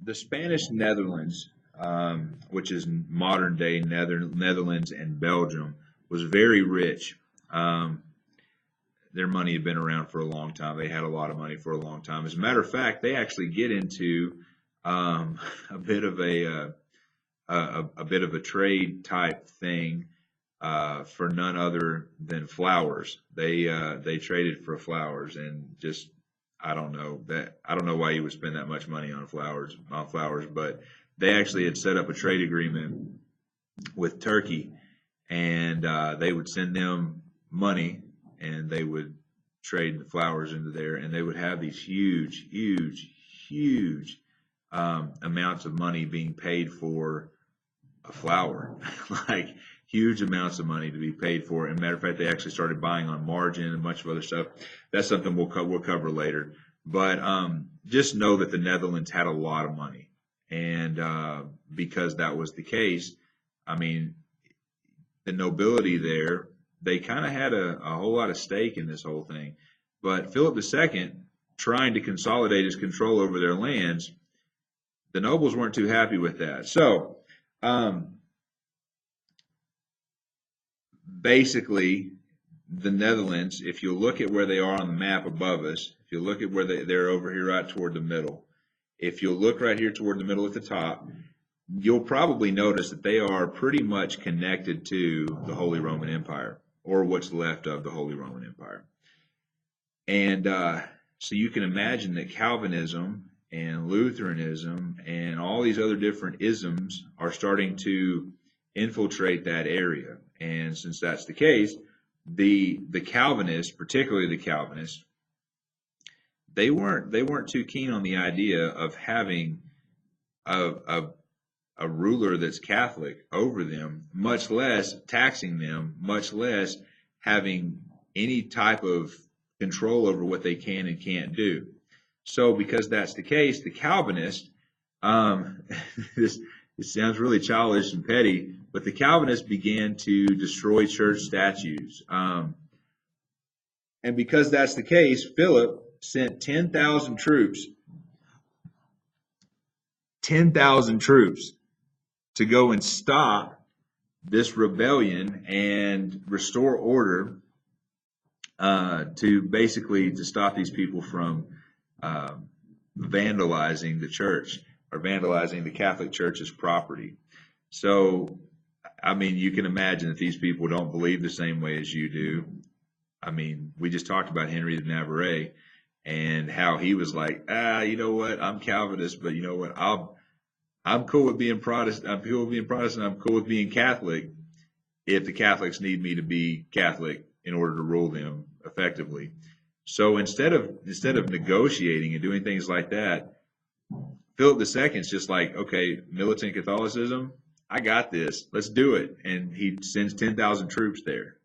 The Spanish Netherlands, which is modern day Netherlands and Belgium, was very rich. Um, their money had been around for a long time. They had a lot of money for a long time. As a matter of fact, they actually get into um, a bit of a bit of a trade type thing for none other than flowers. They traded for flowers, and just I don't know why you would spend that much money on flowers, but they actually had set up a trade agreement with Turkey, and they would send them money, and they would trade the flowers into there, and they would have these huge amounts of money being paid for a flower, like huge amounts of money to be paid for. And matter of fact, they actually started buying on margin and a bunch of other stuff. That's something we'll cover later. But just know that the Netherlands had a lot of money, and because that was the case, I mean, the nobility there, they kind of had a whole lot of stake in this whole thing. But Philip II, trying to consolidate his control over their lands, the nobles weren't too happy with that. So basically, the Netherlands, if you look at where they are on the map above us, if you look at where they're over here right toward the middle, if you look right here toward the middle at the top, you'll probably notice that they are pretty much connected to the Holy Roman Empire, or what's left of the Holy Roman Empire. And so you can imagine that Calvinism and Lutheranism and all these other different isms are starting to infiltrate that area. And since that's the case, the Calvinists, particularly the Calvinists, they weren't too keen on the idea of having a ruler that's Catholic over them, much less taxing them, much less having any type of control over what they can and can't do. So because that's the case, the Calvinists, this it sounds really childish and petty, but the Calvinists began to destroy church statues. And because that's the case, Philip sent 10,000 troops to go and stop this rebellion and restore order, to stop these people from vandalizing the church or vandalizing the Catholic Church's property. So, I mean, you can imagine that these people don't believe the same way as you do. I mean, we just talked about Henry of Navarre and how he was like, you know what, I'm Calvinist, but you know what, I'm cool with being Protestant. I'm cool with being Protestant. I'm cool with being Catholic if the Catholics need me to be Catholic in order to rule them effectively. So instead of negotiating and doing things like that, Philip II's just like, okay, militant Catholicism, I got this. Let's do it. And he sends 10,000 troops there.